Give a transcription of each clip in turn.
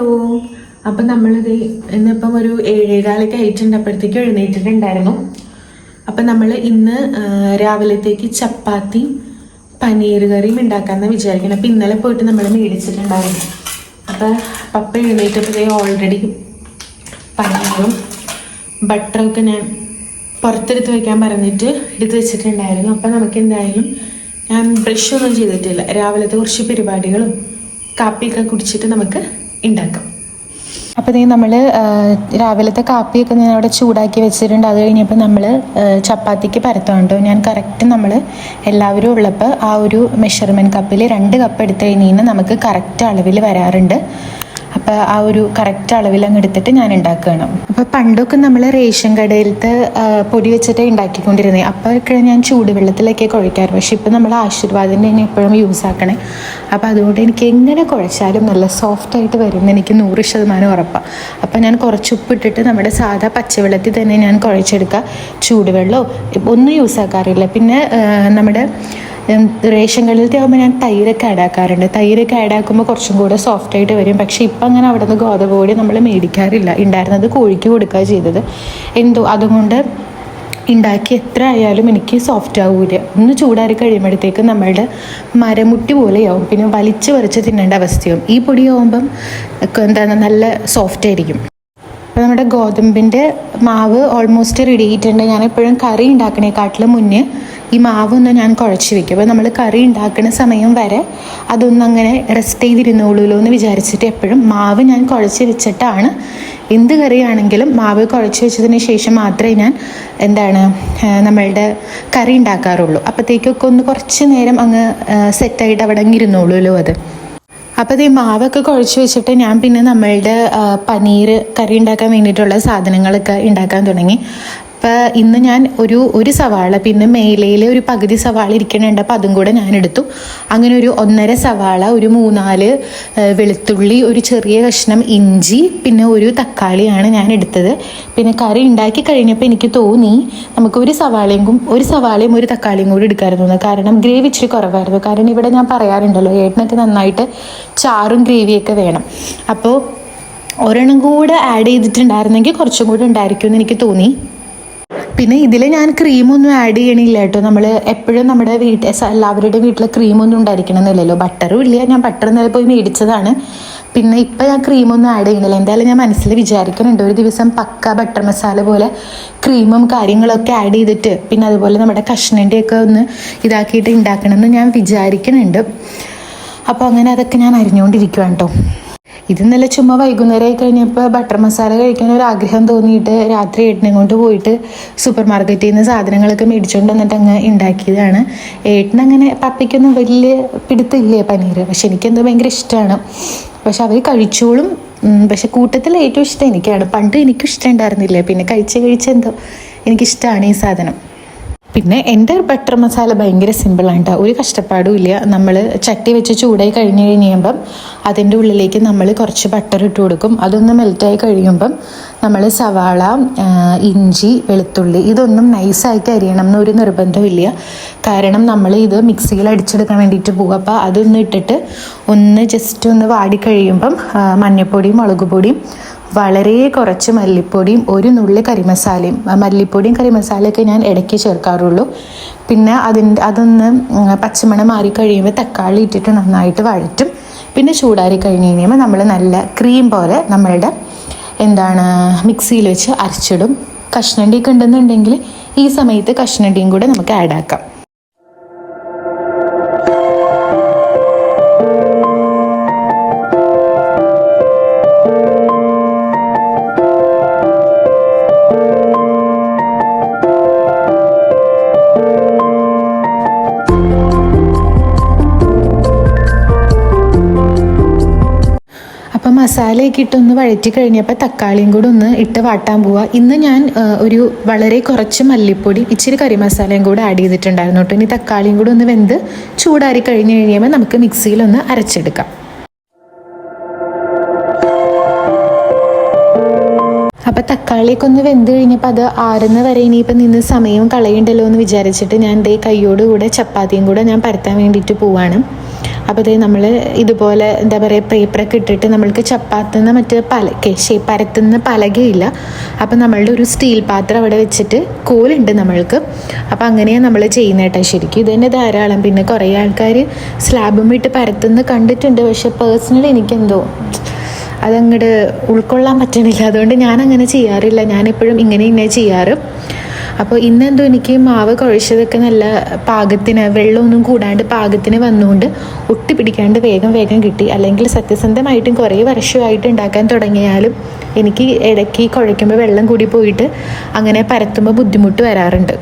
Hello. അപ്പം നമ്മളിത് ഇന്നിപ്പം ഒരു 7:15 ആയിട്ടുണ്ട്. അപ്പോഴത്തേക്ക് എഴുന്നേറ്റിട്ടുണ്ടായിരുന്നു. അപ്പം നമ്മൾ ഇന്ന് രാവിലത്തേക്ക് ചപ്പാത്തി പനീർ കറിയും ഉണ്ടാക്കാമെന്ന് വിചാരിക്കണം. അപ്പം ഇന്നലെ പോയിട്ട് നമ്മൾ മേടിച്ചിട്ടുണ്ടായിരുന്നു. അപ്പം പപ്പ എഴുന്നേറ്റപ്പോഴേ ഓൾറെഡി പനീറും ബട്ടറൊക്കെ ഞാൻ പുറത്തെടുത്ത് വയ്ക്കാൻ പറഞ്ഞിട്ട് എടുത്ത് വെച്ചിട്ടുണ്ടായിരുന്നു. അപ്പം നമുക്ക് എന്തായാലും ഞാൻ ബ്രഷൊന്നും ചെയ്തിട്ടില്ല. രാവിലത്തെ കുറച്ച് പരിപാടികളും കാപ്പിയൊക്കെ കുടിച്ചിട്ട് നമുക്ക് ഉണ്ടാക്കാം. അപ്പോൾ നമ്മൾ രാവിലത്തെ കാപ്പിയൊക്കെ ഞാൻ അവിടെ ചൂടാക്കി വെച്ചിട്ടുണ്ട്. അത് കഴിഞ്ഞപ്പോൾ നമ്മൾ ചപ്പാത്തിക്ക് പരത്തുണ്ടോ. ഞാൻ കറക്റ്റ് നമ്മൾ എല്ലാവരും ഉള്ളപ്പോൾ ആ ഒരു മെഷർമെൻറ്റ് കപ്പിൽ 2 കപ്പ് എടുത്തു കഴിഞ്ഞാൽ നമുക്ക് കറക്റ്റ് അളവിൽ വരാറുണ്ട്. അപ്പോൾ ആ ഒരു കറക്റ്റ് അളവിൽ അങ്ങ് എടുത്തിട്ട് ഞാൻ ഉണ്ടാക്കുകയാണ്. അപ്പോൾ പണ്ടൊക്കെ നമ്മൾ റേഷൻ കടയിലത്തെ പൊടി വെച്ചിട്ട് ഉണ്ടാക്കിക്കൊണ്ടിരുന്നത്. അപ്പോഴൊക്കെ ഞാൻ ചൂടുവെള്ളത്തിലൊക്കെ കുഴയ്ക്കാറ്. പക്ഷേ ഇപ്പോൾ നമ്മൾ ആശീർവാദിൻ്റെ തന്നെ എപ്പോഴും യൂസ് ആക്കണേ. അപ്പോൾ അതുകൊണ്ട് എനിക്ക് എങ്ങനെ കുഴച്ചാലും നല്ല സോഫ്റ്റായിട്ട് വരുമെന്ന് എനിക്ക് 100% ഉറപ്പാണ്. അപ്പോൾ ഞാൻ കുറച്ച് ഉപ്പിട്ടിട്ട് നമ്മുടെ സാധാ പച്ചവെള്ളത്തിൽ തന്നെ ഞാൻ കുഴച്ചെടുക്കുക. ചൂടുവെള്ളമോ ഒന്നും യൂസ് ആക്കാറില്ല. പിന്നെ നമ്മുടെ റേഷൻ കടയിലത്തെ ആകുമ്പോൾ ഞാൻ തൈരൊക്കെ ആഡാക്കാറുണ്ട്. തൈരൊക്കെ ആഡാക്കുമ്പോൾ കുറച്ചും കൂടെ സോഫ്റ്റായിട്ട് വരും. പക്ഷേ ഇപ്പം അങ്ങനെ അവിടെ നിന്ന് ഗോതമ്പ് പൊടി നമ്മൾ മേടിക്കാറില്ല. ഉണ്ടായിരുന്നത് കോഴിക്ക് കൊടുക്കുക ചെയ്തത്. എന്തോ അതുകൊണ്ട് ഉണ്ടാക്കി എത്ര ആയാലും എനിക്ക് സോഫ്റ്റ് ആവില്ല. ഒന്ന് ചൂടാറി കഴിയുമ്പോഴത്തേക്ക് നമ്മളുടെ മരമുട്ടി പോലെയാവും. പിന്നെ വലിച്ച് വരച്ച് തിന്നേണ്ട അവസ്ഥയാവും. ഈ പൊടിയാവുമ്പം എന്താണ് നല്ല സോഫ്റ്റ് ആയിരിക്കും. അപ്പോൾ നമ്മുടെ ഗോതമ്പിൻ്റെ മാവ് ഓൾമോസ്റ്റ് റെഡി ആയിട്ടുണ്ട്. ഞാനെപ്പോഴും കറി ഉണ്ടാക്കണേക്കാട്ടിലും മുന്നേ ഈ മാവൊന്ന് ഞാൻ കുഴച്ച് വെക്കും. അപ്പോൾ നമ്മൾ കറി ഉണ്ടാക്കുന്ന സമയം വരെ അതൊന്നങ്ങനെ റെസ്റ്റ് ചെയ്തിരുന്നോളൂല്ലോ എന്ന് വിചാരിച്ചിട്ട് എപ്പോഴും മാവ് ഞാൻ കുഴച്ച് വെച്ചിട്ടാണ് എന്ത് കറിയാണെങ്കിലും മാവ് കുഴച്ച് വെച്ചതിന് ശേഷം മാത്രമേ ഞാൻ നമ്മളുടെ കറി ഉണ്ടാക്കാറുള്ളൂ. അപ്പോഴത്തേക്കൊക്കെ ഒന്ന് കുറച്ച് നേരം അങ്ങ് സെറ്റായിട്ട് അവിടെ അങ്ങ് ഇരുന്നോളൂല്ലോ അത്. അപ്പോൾ ഈ മാവൊക്കെ കുഴച്ച് വെച്ചിട്ട് ഞാൻ പിന്നെ നമ്മളുടെ പനീർ കറി ഉണ്ടാക്കാൻ വേണ്ടിയിട്ടുള്ള സാധനങ്ങളൊക്കെ ഉണ്ടാക്കാൻ തുടങ്ങി. അപ്പോൾ ഇന്ന് ഞാൻ ഒരു സവാള, പിന്നെ മേലയിൽ ഒരു പകുതി സവാള ഇരിക്കണുണ്ട്. അപ്പോൾ അതും കൂടെ ഞാൻ എടുത്തു. അങ്ങനെ ഒരു 1.5 സവാള, ഒരു 3-4 വെളുത്തുള്ളി, ഒരു ചെറിയ കഷ്ണം ഇഞ്ചി, പിന്നെ ഒരു തക്കാളിയാണ് ഞാൻ എടുത്തത്. പിന്നെ കറി ഉണ്ടാക്കി കഴിഞ്ഞപ്പോൾ എനിക്ക് തോന്നി നമുക്ക് ഒരു സവാളയും ഒരു തക്കാളിയും കൂടി എടുക്കാമായിരുന്നു. കാരണം ഗ്രേവി ഇച്ചിരി കുറവായിരുന്നു. കാരണം ഇവിടെ ഞാൻ പറയാറുണ്ടല്ലോ, ഏട്ടനൊക്കെ നന്നായിട്ട് ചാറും ഗ്രേവിയൊക്കെ വേണം. അപ്പോൾ ഒരെണ്ണം കൂടെ ആഡ് ചെയ്തിട്ടുണ്ടായിരുന്നെങ്കിൽ കുറച്ചും കൂടെ ഉണ്ടായിരിക്കും എന്ന് എനിക്ക് തോന്നി. പിന്നെ ഇതിൽ ഞാൻ ക്രീമൊന്നും ആഡ് ചെയ്യണില്ല കേട്ടോ. നമ്മൾ എപ്പോഴും നമ്മുടെ എല്ലാവരുടെ വീട്ടിൽ ക്രീമൊന്നും ഉണ്ടായിരിക്കണമെന്നില്ലല്ലോ. ബട്ടറും ഇല്ല. ഞാൻ ബട്ടർ ഇന്നലെ പോയി മേടിച്ചതാണ്. പിന്നെ ഇപ്പം ഞാൻ ക്രീമൊന്നും ആഡ് ചെയ്യണില്ല. എന്തായാലും ഞാൻ മനസ്സിൽ വിചാരിക്കുന്നുണ്ട് ഒരു ദിവസം പക്ക ബട്ടർ മസാല പോലെ ക്രീമും കാര്യങ്ങളൊക്കെ ആഡ് ചെയ്തിട്ട് പിന്നെ അതുപോലെ നമ്മുടെ കഷ്ണൻ്റെയൊക്കെ ഒന്ന് ഇതാക്കിയിട്ട് ഉണ്ടാക്കണമെന്ന് ഞാൻ വിചാരിക്കുന്നുണ്ട്. അപ്പോൾ അങ്ങനെ അതൊക്കെ ഞാൻ അരിഞ്ഞുകൊണ്ടിരിക്കുകയാണ് കേട്ടോ. ഇത് ഇന്നലെ ചുമ്മാ വൈകുന്നേരമായി കഴിഞ്ഞപ്പോൾ ബട്ടർ മസാല കഴിക്കാൻ ഒരു ആഗ്രഹം തോന്നിയിട്ട് രാത്രി ഏട്ടനെ കൊണ്ട് പോയിട്ട് സൂപ്പർ മാർക്കറ്റിൽ നിന്ന് സാധനങ്ങളൊക്കെ മേടിച്ചുകൊണ്ട് വന്നിട്ട് അങ്ങ് ഉണ്ടാക്കിയതാണ്. ഏട്ടനങ്ങനെ പപ്പയ്ക്കൊന്നും വലിയ പിടുത്തില്ലേ പനീർ. പക്ഷെ എനിക്കെന്തോ ഭയങ്കര ഇഷ്ടമാണ്. പക്ഷെ അവർ കഴിച്ചോളും. പക്ഷെ കൂട്ടത്തിൽ ഏറ്റവും ഇഷ്ടം എനിക്കാണ്. പണ്ട് എനിക്കും ഇഷ്ടം ഉണ്ടായിരുന്നില്ല. പിന്നെ കഴിച്ചെന്തോ എനിക്കിഷ്ടമാണ് ഈ സാധനം. പിന്നെ എൻ്റെ ബട്ടർ മസാല ഭയങ്കര സിമ്പിളാണ് കേട്ടോ. ഒരു കഷ്ടപ്പാടും ഇല്ല. നമ്മൾ ചട്ടി വെച്ച് ചൂടായി കഴിയുമ്പം അതിൻ്റെ ഉള്ളിലേക്ക് നമ്മൾ കുറച്ച് ബട്ടർ ഇട്ട് കൊടുക്കും. അതൊന്ന് മെൽറ്റായി കഴിയുമ്പം നമ്മൾ സവാള, ഇഞ്ചി, വെളുത്തുള്ളി ഇതൊന്നും നൈസായിട്ട് അരിയണം എന്നൊരു നിർബന്ധമില്ല. കാരണം നമ്മൾ ഇത് മിക്സിയിൽ അടിച്ചെടുക്കാൻ വേണ്ടിയിട്ട് പോകും. അപ്പോൾ അതൊന്ന് ഇട്ടിട്ട് ജസ്റ്റ് ഒന്ന് വാടി കഴിയുമ്പം മഞ്ഞൾപ്പൊടിയും മുളക് പൊടിയും വളരെ കുറച്ച് മല്ലിപ്പൊടിയും ഒരു നുള്ളി കറിമസാലയും. മല്ലിപ്പൊടിയും കറിമസാലയൊക്കെ ഞാൻ ഇടയ്ക്ക് ചേർക്കാറുള്ളൂ. പിന്നെ അതൊന്ന് പച്ചമണം മാറി കഴിയുമ്പോൾ തക്കാളി ഇട്ടിട്ട് നന്നായിട്ട് വഴറ്റും. പിന്നെ ചൂടാറി കഴിഞ്ഞ് കഴിയുമ്പോൾ നമ്മൾ നല്ല ക്രീം പോലെ നമ്മളുടെ മിക്സിയിൽ വെച്ച് അരച്ചിടും. കഷ്ണണ്ടിയൊക്കെ ഉണ്ടെന്നുണ്ടെങ്കിൽ ഈ സമയത്ത് കഷ്ണണ്ടിയും കൂടെ നമുക്ക് ആഡ് ആക്കാം. അപ്പം മസാലയൊക്കെ ഇട്ടൊന്ന് വഴറ്റി കഴിഞ്ഞപ്പോൾ തക്കാളിയും കൂടെ ഒന്ന് ഇട്ട് വാട്ടാൻ പോവുക. ഇന്ന് ഞാൻ ഒരു വളരെ കുറച്ച് മല്ലിപ്പൊടി ഇച്ചിരി കറി മസാലയും കൂടെ ആഡ് ചെയ്തിട്ടുണ്ടായിരുന്നു കേട്ടോ. ഇനി തക്കാളിയും കൂടെ ഒന്ന് വെന്ത് ചൂടാറി കഴിയുമ്പോൾ നമുക്ക് മിക്സിയിലൊന്ന് അരച്ചെടുക്കാം. അപ്പോൾ തക്കാളിയൊക്കെ ഒന്ന് വെന്ത് കഴിഞ്ഞപ്പോൾ അത് ആറുന്ന വരെ ഇനിയിപ്പോൾ നിന്ന് സമയവും കളയണ്ടല്ലോ എന്ന് വിചാരിച്ചിട്ട് ഞാൻ കൈയോടുകൂടെ ചപ്പാത്തിയും കൂടെ ഞാൻ പരത്താൻ വേണ്ടിയിട്ട് പോവാണ്. അപ്പോൾ ഇത് നമ്മൾ ഇതുപോലെ എന്താ പറയുക പേപ്പറൊക്കെ ഇട്ടിട്ട് നമ്മൾക്ക് ചപ്പാത്തുന്ന മറ്റേ പരത്തുന്ന പലകയില്ല. അപ്പോൾ നമ്മളുടെ ഒരു സ്റ്റീൽ പാത്രം അവിടെ വെച്ചിട്ട് കോലുണ്ട് നമ്മൾക്ക്. അപ്പോൾ അങ്ങനെയാണ് നമ്മൾ ചെയ്യുന്നത് കേട്ടോ. ശരിക്കും ഇത് തന്നെ ധാരാളം. പിന്നെ കുറേ ആൾക്കാർ സ്ലാബും ഇട്ട് പരത്തുന്ന കണ്ടിട്ടുണ്ട്. പക്ഷെ പേഴ്സണലി എനിക്കെന്തോ അതങ്ങോട്ട് ഉൾക്കൊള്ളാൻ പറ്റണില്ല. അതുകൊണ്ട് ഞാൻ അങ്ങനെ ചെയ്യാറില്ല. ഞാനെപ്പോഴും ഇങ്ങനെ ചെയ്യാറ്. അപ്പോൾ ഇന്നെന്തോ എനിക്ക് മാവ് കുഴച്ചതൊക്കെ നല്ല പാകത്തിന്, വെള്ളമൊന്നും കൂടാണ്ട് പാകത്തിന് വന്നുകൊണ്ട് ഒട്ടി പിടിക്കാണ്ട് വേഗം കിട്ടി. അല്ലെങ്കിൽ സത്യസന്ധമായിട്ടും കുറേ വർഷമായിട്ട് ഉണ്ടാക്കാൻ തുടങ്ങിയാലും എനിക്ക് ഇടയ്ക്ക് കുഴയ്ക്കുമ്പോൾ വെള്ളം കൂടി പോയിട്ട് അങ്ങനെ പരത്തുമ്പോൾ ബുദ്ധിമുട്ട് വരാറുണ്ട്.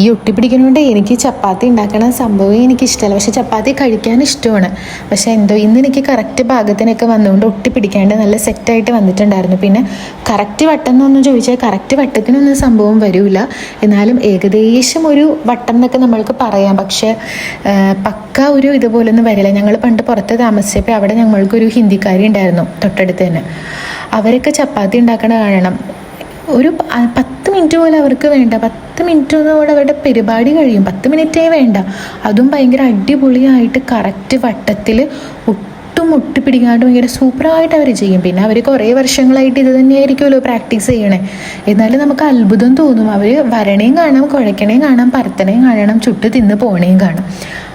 ഈ ഒട്ടിപ്പിടിക്കുന്നതുകൊണ്ട് എനിക്ക് ചപ്പാത്തി ഉണ്ടാക്കണ സംഭവം എനിക്കിഷ്ടമല്ല. പക്ഷെ ചപ്പാത്തി കഴിക്കാൻ ഇഷ്ടമാണ്. പക്ഷേ എന്തോ ഇന്ന് എനിക്ക് കറക്റ്റ് പാകത്തിനൊക്കെ വന്നുകൊണ്ട് ഒട്ടിപ്പിടിക്കാണ്ട് നല്ല സെറ്റായിട്ട് വന്നിട്ടുണ്ടായിരുന്നു. പിന്നെ കറക്റ്റ് വട്ടം എന്നൊന്നും ചോദിച്ചാൽ കറക്റ്റ് വട്ടത്തിനൊന്നും സംഭവം വരില്ല. എന്നാലും ഏകദേശം ഒരു വട്ടം എന്നൊക്കെ നമ്മൾക്ക് പറയാം. പക്ഷേ പക്ക ഒരു ഇതുപോലൊന്നും വരില്ല. ഞങ്ങൾ പണ്ട് പുറത്ത് താമസിച്ചപ്പോൾ അവിടെ ഞങ്ങൾക്കൊരു ഹിന്ദിക്കാരി ഉണ്ടായിരുന്നു തൊട്ടടുത്ത് തന്നെ. അവരൊക്കെ ചപ്പാത്തി ഉണ്ടാക്കണ കാണണം. ഒരു 10 മിനിറ്റ് പോലെ അവർക്ക് വേണ്ട. 10 മിനിറ്റോടെ അവരുടെ പരിപാടി കഴിയും. 10 മിനിറ്റേ വേണ്ട. അതും ഭയങ്കര അടിപൊളിയായിട്ട് കറക്റ്റ് വട്ടത്തിൽ ഒട്ടിപ്പിടിക്കാണ്ട് ഭയങ്കര സൂപ്പറായിട്ട് അവർ ചെയ്യും. പിന്നെ അവർ കുറേ വർഷങ്ങളായിട്ട് ഇത് തന്നെയായിരിക്കുമല്ലോ പ്രാക്ടീസ് ചെയ്യണേ. എന്നാലും നമുക്ക് അത്ഭുതം തോന്നും. അവർ വരണേയും കാണാം, കുഴക്കണേയും കാണാം, പരത്തണേയും കാണണം, ചുട്ട് തിന്ന് പോണേയും കാണാം.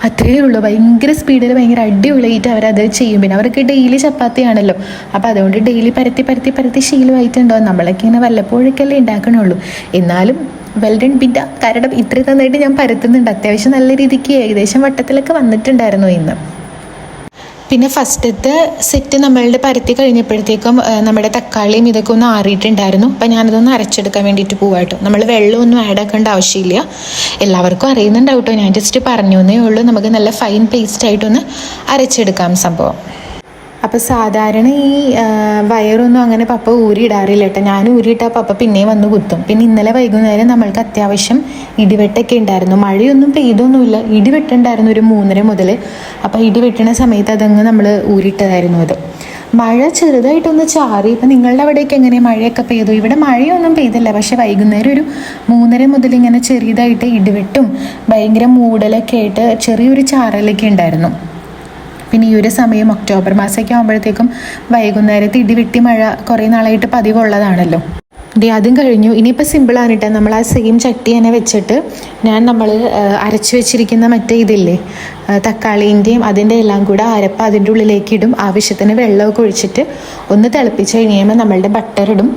അത്രയേ ഉള്ളൂ. ഭയങ്കര സ്പീഡിൽ ഭയങ്കര അടിപൊളിയായിട്ട് അവരത് ചെയ്യും. പിന്നെ അവർക്ക് ഡെയിലി ചപ്പാത്തിയാണല്ലോ. അപ്പോൾ അതുകൊണ്ട് ഡെയിലി പരത്തി ശീലമായിട്ടുണ്ടാവും. നമ്മളൊക്കെ ഇങ്ങനെ വല്ലപ്പോഴൊക്കെയല്ലേ ഉണ്ടാക്കണുള്ളൂ. എന്നാലും വെൽ ഡൺ ബിഡ. കാരണം ഇത്രയും തന്നായിട്ട് ഞാൻ പരത്തുന്നുണ്ട്. അത്യാവശ്യം നല്ല രീതിക്ക് ഏകദേശം വട്ടത്തിലൊക്കെ വന്നിട്ടുണ്ടായിരുന്നു ഇന്ന്. പിന്നെ ഫസ്റ്റത്തെ സെറ്റ് നമ്മളുടെ പരത്തി കഴിഞ്ഞപ്പോഴത്തേക്കും നമ്മുടെ തക്കാളിയും ഇതൊക്കെ ഒന്ന് ആറിയിട്ടുണ്ടായിരുന്നു. അപ്പം ഞാനതൊന്ന് അരച്ചെടുക്കാൻ വേണ്ടിയിട്ട് പോവാട്ടോ. നമ്മൾ വെള്ളമൊന്നും ആഡ് ആക്കേണ്ട ആവശ്യമില്ല. എല്ലാവർക്കും അറിയുന്നുണ്ടാവും കേട്ടോ. ഞാൻ ജസ്റ്റ് പറഞ്ഞു എന്നേ ഉള്ളൂ. നമുക്ക് നല്ല ഫൈൻ പേസ്റ്റായിട്ടൊന്ന് അരച്ചെടുക്കാം സംഭവം. അപ്പോൾ സാധാരണ ഈ വയറൊന്നും അങ്ങനെ പപ്പ ഊരിയിടാറില്ല കേട്ടോ. ഞാൻ ഊരിയിട്ടാൽ പപ്പ പിന്നെയും വന്ന് കുത്തും. പിന്നെ ഇന്നലെ വൈകുന്നേരം നമ്മൾക്ക് അത്യാവശ്യം ഇടിവെട്ടൊക്കെ ഉണ്ടായിരുന്നു. മഴയൊന്നും പെയ്തൊന്നുമില്ല, ഇടിവെട്ടുണ്ടായിരുന്നു ഒരു 3:30 മുതൽ. അപ്പോൾ ഇടിവെട്ടണ സമയത്ത് അതങ്ങ് നമ്മൾ ഊരിയിട്ടതായിരുന്നു. അത് മഴ ചെറുതായിട്ടൊന്ന് ചാറി. ഇപ്പം നിങ്ങളുടെ അവിടേക്ക് എങ്ങനെയാണ്, മഴയൊക്കെ പെയ്തു? ഇവിടെ മഴയൊന്നും പെയ്തില്ല. പക്ഷെ വൈകുന്നേരം ഒരു 3:30 മുതൽ ഇങ്ങനെ ചെറിയതായിട്ട് ഇടിവെട്ടും ഭയങ്കര മൂടലൊക്കെ ആയിട്ട് ചെറിയൊരു ചാറലൊക്കെ ഉണ്ടായിരുന്നു. പിന്നെ ഈ ഒരു സമയം ഒക്ടോബർ മാസമൊക്കെ ആകുമ്പോഴത്തേക്കും വൈകുന്നേരത്ത് ഇടിവെട്ടി മഴ കുറേ നാളായിട്ട് പതിവുള്ളതാണല്ലോ. അതും കഴിഞ്ഞു. ഇനിയിപ്പോൾ സിമ്പിളാണ് കേട്ടോ. നമ്മൾ ആ സെയിം ചട്ടി തന്നെ വെച്ചിട്ട് നമ്മൾ അരച്ച് വെച്ചിരിക്കുന്ന മറ്റേ ഇതില്ലേ, തക്കാളീൻ്റെയും അതിൻ്റെ എല്ലാം കൂടെ അരപ്പ് അതിൻ്റെ ഉള്ളിലേക്ക് ഇടും. ആവശ്യത്തിന് വെള്ളമൊക്കെ ഒഴിച്ചിട്ട് ഒന്ന് തിളപ്പിച്ച് കഴിയുമ്പോൾ നമ്മളുടെ ബട്ടർ ഇടും.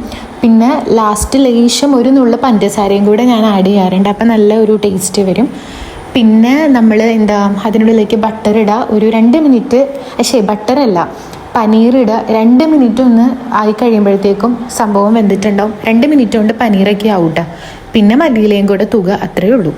പിന്നെ ലാസ്റ്റ് ലേശം ഒരു നുള്ളു പഞ്ചസാരയും കൂടെ ഞാൻ ആഡ് ചെയ്യാറുണ്ട്. അപ്പം നല്ല ഒരു ടേസ്റ്റ് വരും. പിന്നെ നമ്മൾ അതിനുള്ളിലേക്ക് ബട്ടർ ഇടുക. ഒരു 2 മിനിറ്റ്, ബട്ടറല്ല പനീറിടുക. 2 മിനിറ്റ് ഒന്ന് ആയി കഴിയുമ്പോഴത്തേക്കും സംഭവം വെന്തിട്ടുണ്ടാവും. 2 മിനിറ്റ് കൊണ്ട് പനീറൊക്കെ ആവട്ടെ. പിന്നെ മല്ലിയിലയും കൂടെ തൂക. അത്രയേ ഉള്ളൂ.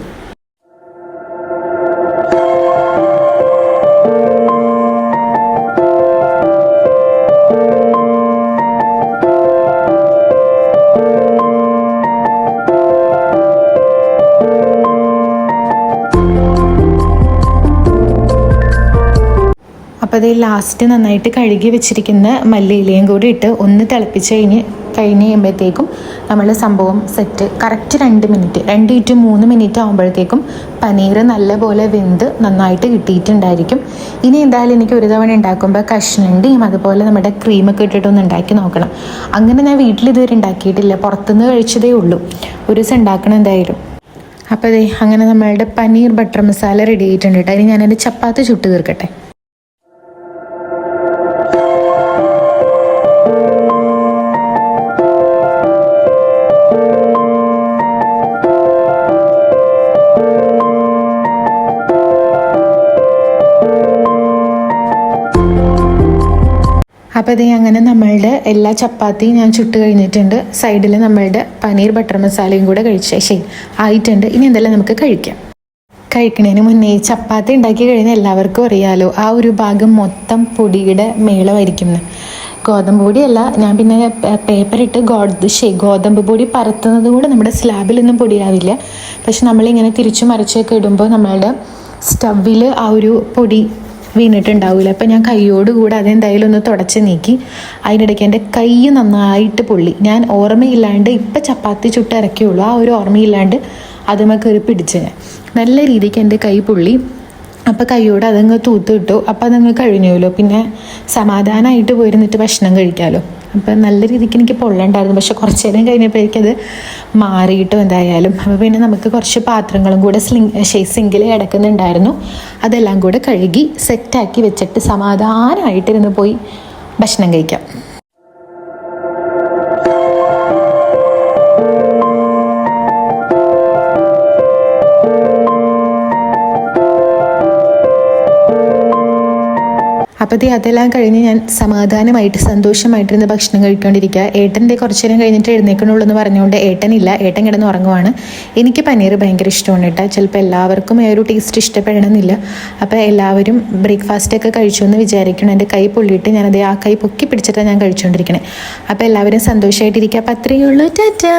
അപ്പോൾ അത് ലാസ്റ്റ് നന്നായിട്ട് കഴുകി വെച്ചിരിക്കുന്ന മല്ലിയിലയും കൂടി ഇട്ട് ഒന്ന് തിളപ്പിച്ച് കഴിഞ്ഞ് കഴിയുമ്പോഴത്തേക്കും നമ്മൾ സംഭവം set. Correct 2 minute 2 to 3 minute ആകുമ്പോഴത്തേക്കും പനീർ നല്ലപോലെ വെന്ത് നന്നായിട്ട് കിട്ടിയിട്ടുണ്ടായിരിക്കും. ഇനി എന്തായാലും എനിക്ക് ഒരു തവണ ഉണ്ടാക്കുമ്പോൾ കഷ്ണണ്ടിയും അതുപോലെ നമ്മുടെ ക്രീമൊക്കെ ഇട്ടിട്ടൊന്ന് ഉണ്ടാക്കി നോക്കണം. അങ്ങനെ ഞാൻ വീട്ടിൽ ഇതുവരെ ഉണ്ടാക്കിയിട്ടില്ല, പുറത്തുനിന്ന് കഴിച്ചതേ ഉള്ളൂ. ഒരു ദിവസം ഉണ്ടാക്കണം എന്തായാലും. അപ്പോൾ അങ്ങനെ നമ്മളുടെ പനീർ ബട്ടർ മസാല റെഡി ആയിട്ടുണ്ട് കേട്ടോ. ഇനി ഞാനെൻ്റെ ചപ്പാത്തി ചുട്ട് തീർക്കട്ടെ. അപ്പോൾ അങ്ങനെ നമ്മളുടെ എല്ലാ ചപ്പാത്തിയും ഞാൻ ചുട്ട് കഴിഞ്ഞിട്ടുണ്ട്. സൈഡിൽ നമ്മളുടെ പനീർ ബട്ടർ മസാലയും കൂടെ ആയിട്ടുണ്ട്. ഇനി എന്തെല്ലാം നമുക്ക് കഴിക്കാം. കഴിക്കണതിന് മുന്നേ ചപ്പാത്തി ഉണ്ടാക്കി കഴിഞ്ഞാൽ എല്ലാവർക്കും അറിയാലോ, ആ ഒരു ഭാഗം മൊത്തം പൊടിയുടെ മേളമായിരിക്കും. ഗോതമ്പ് പൊടിയല്ല, ഞാൻ പിന്നെ പേപ്പറിട്ട് ഗോതമ്പ് പൊടി പരത്തുന്നത് കൂടെ നമ്മുടെ സ്ലാബിലൊന്നും പൊടിയാവില്ല. പക്ഷെ നമ്മളിങ്ങനെ തിരിച്ചു മറിച്ചൊക്കെ ഇടുമ്പോൾ നമ്മളുടെ സ്റ്റവിൽ ആ ഒരു പൊടി വീണിട്ടുണ്ടാവില്ല. അപ്പം ഞാൻ കൈയോടുകൂടെ അതെന്തായാലും ഒന്ന് തുടച്ച് നീക്കി. അതിനിടയ്ക്ക് എൻ്റെ കൈ നന്നായിട്ട് പൊള്ളി. ഞാൻ ഓർമ്മയില്ലാണ്ട് ഇപ്പം ചപ്പാത്തി ചുട്ട് ഇറക്കിയുള്ളൂ. ആ ഒരു ഓർമ്മയില്ലാണ്ട് അതുമ്മ കയറി പിടിച്ച് നല്ല രീതിക്ക് എൻ്റെ കൈ പൊള്ളി. അപ്പോൾ കൈയോട് അതങ്ങ് തൂത്ത് കിട്ടു. അപ്പോൾ അതങ്ങ് കഴിഞ്ഞുല്ലോ, പിന്നെ സമാധാനമായിട്ട് പോയിരുന്നിട്ട് ഭക്ഷണം കഴിക്കാമല്ലോ. അപ്പം നല്ല രീതിക്ക് എനിക്ക് പൊള്ളണ്ടായിരുന്നു. പക്ഷെ കുറച്ച് നേരം കഴിഞ്ഞപ്പോഴേക്കും അത് മാറിയിട്ടും എന്തായാലും. അപ്പോൾ പിന്നെ നമുക്ക് കുറച്ച് പാത്രങ്ങളും കൂടെ സിങ്കിൽ കിടക്കുന്നുണ്ടായിരുന്നു. അതെല്ലാം കൂടെ കഴുകി സെറ്റാക്കി വെച്ചിട്ട് സമാധാനമായിട്ടിരുന്ന് പോയി ഭക്ഷണം കഴിക്കാം. അപ്പോഴത്തേ അതെല്ലാം കഴിഞ്ഞ് ഞാൻ സമാധാനമായിട്ട് സന്തോഷമായിട്ടിരുന്ന് ഭക്ഷണം കഴിച്ചുകൊണ്ടിരിക്കുക. ഏട്ടൻ്റെ കുറച്ച് നേരം കഴിഞ്ഞിട്ട് എഴുന്നേക്കണുള്ളൂ എന്ന് പറഞ്ഞുകൊണ്ട് ഏട്ടനില്ല, ഏട്ടൻ കിടന്ന് ഉറങ്ങുവാണ്. എനിക്ക് പനീർ ഭയങ്കര ഇഷ്ടമാണ് കേട്ടോ. ചിലപ്പോൾ എല്ലാവർക്കും ഒരു ടേസ്റ്റ് ഇഷ്ടപ്പെടണമെന്നില്ല. അപ്പോൾ എല്ലാവരും ബ്രേക്ക്ഫാസ്റ്റൊക്കെ കഴിച്ചു എന്ന് വിചാരിക്കണം. എൻ്റെ കൈ പൊള്ളിയിട്ട് ഞാനത് ആ കൈ പൊക്കി പിടിച്ചിട്ടാണ് ഞാൻ കഴിച്ചുകൊണ്ടിരിക്കണേ. അപ്പോൾ എല്ലാവരും സന്തോഷമായിട്ടിരിക്കുക. അപ്പോൾ അത്രയേ ഉള്ളൂ. ടാറ്റാ.